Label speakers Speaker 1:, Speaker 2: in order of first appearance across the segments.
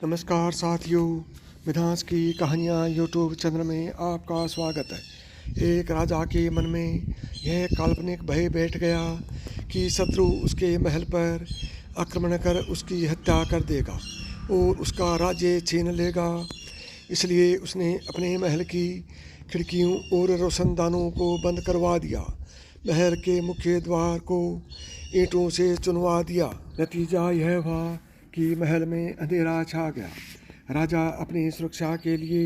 Speaker 1: नमस्कार साथियों, मिधांस की कहानियाँ यूट्यूब चैनल में आपका स्वागत है। एक राजा के मन में यह काल्पनिक भय बैठ गया कि शत्रु उसके महल पर आक्रमण कर उसकी हत्या कर देगा और उसका राज्य छीन लेगा। इसलिए उसने अपने महल की खिड़कियों और रोशनदानों को बंद करवा दिया। महल के मुख्य द्वार को ईंटों से चुनवा दिया। नतीजा यह हुआ कि महल में अंधेरा छा गया। राजा अपनी सुरक्षा के लिए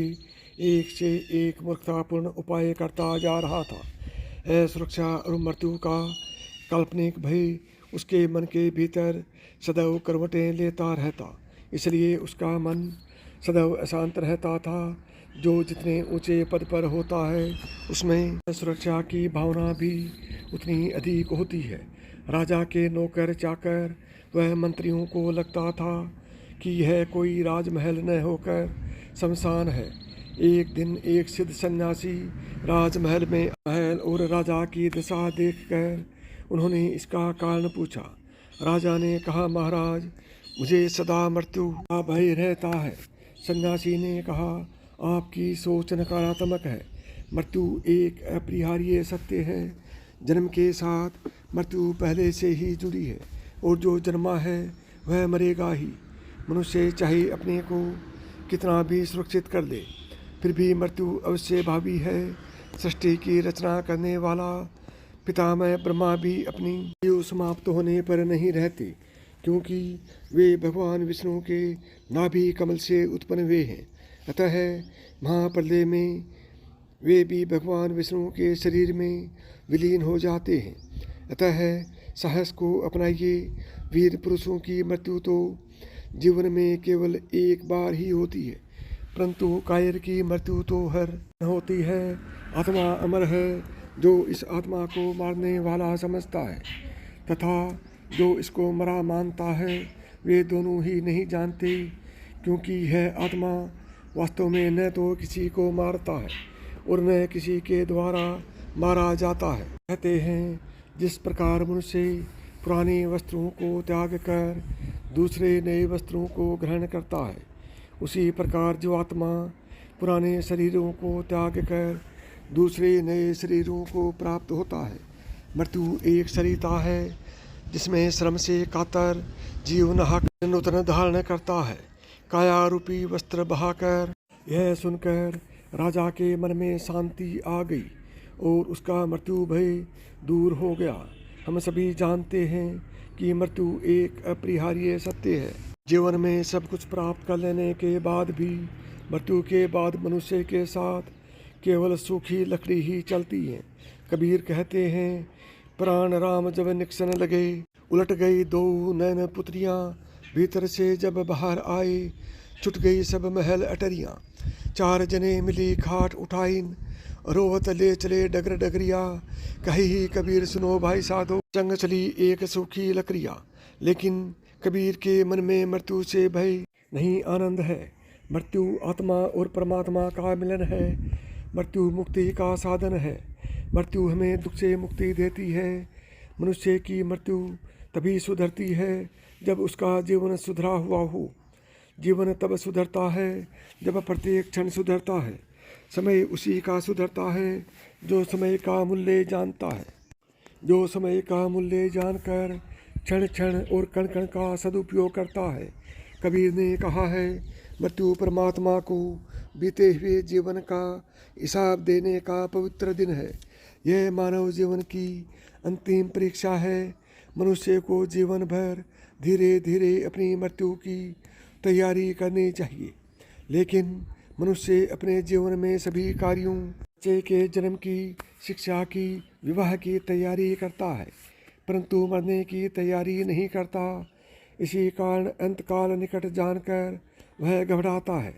Speaker 1: एक से एक मूर्खतापूर्ण उपाय करता जा रहा था। सुरक्षा और मृत्यु का काल्पनिक भय उसके मन के भीतर सदैव करवटें लेता रहता। इसलिए उसका मन सदैव अशांत रहता था। जो जितने ऊंचे पद पर होता है उसमें सुरक्षा की भावना भी उतनी अधिक होती है। राजा के नौकर चाकर वह मंत्रियों को लगता था कि यह कोई राजमहल न होकर शमशान है। एक दिन एक सिद्ध सन्यासी राजमहल में महल और राजा की दशा देखकर उन्होंने इसका कारण पूछा। राजा ने कहा, महाराज, मुझे सदा मृत्यु का भय रहता है। सन्यासी ने कहा, आपकी सोच नकारात्मक है। मृत्यु एक अपरिहार्य सत्य है। जन्म के साथ मृत्यु पहले से ही जुड़ी है और जो जन्मा है वह मरेगा ही। मनुष्य चाहे अपने को कितना भी सुरक्षित कर ले, फिर भी मृत्यु अवश्य भावी है। सृष्टि की रचना करने वाला पितामह ब्रह्मा भी अपनी आयु समाप्त होने पर नहीं रहते, क्योंकि वे भगवान विष्णु के नाभि कमल से उत्पन्न हुए हैं। अतः महाप्रलय में वे भी भगवान विष्णु के शरीर में विलीन हो जाते हैं। अतः साहस को अपनाइए। वीर पुरुषों की मृत्यु तो जीवन में केवल एक बार ही होती है, परंतु कायर की मृत्यु तो हर होती है। आत्मा अमर है। जो इस आत्मा को मारने वाला समझता है तथा जो इसको मरा मानता है, वे दोनों ही नहीं जानते, क्योंकि यह आत्मा वास्तव में न तो किसी को मारता है और न किसी के द्वारा मारा जाता है। कहते हैं, जिस प्रकार मनुष्य पुराने वस्त्रों को त्याग कर दूसरे नए वस्त्रों को ग्रहण करता है, उसी प्रकार जो आत्मा पुराने शरीरों को त्याग कर दूसरे नए शरीरों को प्राप्त होता है। मृत्यु एक सरिता है जिसमें श्रम से कातर जीव नहाकर नूतन धारण करता है, काया रूपी वस्त्र बहाकर। यह सुनकर राजा के मन में शांति आ गई और उसका मृत्यु भय दूर हो गया। हम सभी जानते हैं कि मृत्यु एक अपरिहार्य सत्य है। जीवन में सब कुछ प्राप्त कर लेने के बाद भी मृत्यु के बाद मनुष्य के साथ केवल सूखी लकड़ी ही चलती है। कबीर कहते हैं, प्राण राम जब निकसन लगे, उलट गई दो नैन पुत्रियाँ, भीतर से जब बाहर आए, छुट गई सब महल अटरियाँ। चार जने मिली खाट उठाइन, रोवत ले चले डगर डगरिया। कही ही कबीर सुनो भाई साधो, संग चली एक सूखी लकड़िया। लेकिन कबीर के मन में मृत्यु से भय नहीं, आनंद है। मृत्यु आत्मा और परमात्मा का मिलन है। मृत्यु मुक्ति का साधन है। मृत्यु हमें दुख से मुक्ति देती है। मनुष्य की मृत्यु तभी सुधरती है जब उसका जीवन सुधरा हुआ हो। जीवन तब सुधरता है जब प्रत्येक क्षण सुधरता है। समय उसी का सुधरता है जो समय का मूल्य जानता है। जो समय का मूल्य जानकर क्षण क्षण और कण कण का सदुपयोग करता है। कबीर ने कहा है, मृत्यु परमात्मा को बीते हुए जीवन का हिसाब देने का पवित्र दिन है। यह मानव जीवन की अंतिम परीक्षा है। मनुष्य को जीवन भर धीरे धीरे अपनी मृत्यु की तैयारी करनी चाहिए। लेकिन मनुष्य अपने जीवन में सभी कार्यों, बच्चे के जन्म की, शिक्षा की, विवाह की तैयारी करता है, परंतु मरने की तैयारी नहीं करता। इसी कारण अंतकाल निकट जानकर वह घबराता है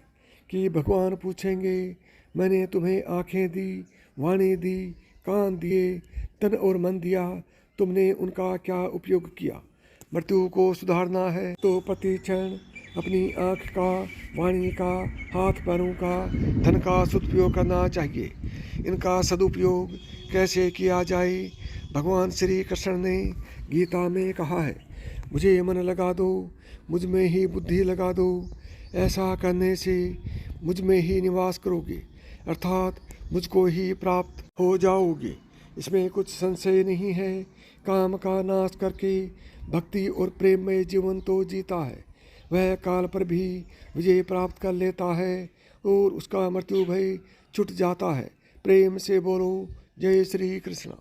Speaker 1: कि भगवान पूछेंगे, मैंने तुम्हें आँखें दी, वाणी दी, कान दिए, तन और मन दिया, तुमने उनका क्या उपयोग किया? मृत्यु को सुधारना है तो प्रति क्षण अपनी आँख का, वाणी का, हाथ पैरों का, धन का सदुपयोग करना चाहिए। इनका सदुपयोग कैसे किया जाए? भगवान श्री कृष्ण ने गीता में कहा है, मुझे मन लगा दो, मुझ में ही बुद्धि लगा दो, ऐसा करने से मुझ में ही निवास करोगे, अर्थात मुझको ही प्राप्त हो जाओगे। इसमें कुछ संशय नहीं है। काम का नाश करके भक्ति और प्रेममय जीवन तो जीता है, वह काल पर भी विजय प्राप्त कर लेता है और उसका मृत्यु भय छूट जाता है। प्रेम से बोलो जय श्री कृष्ण।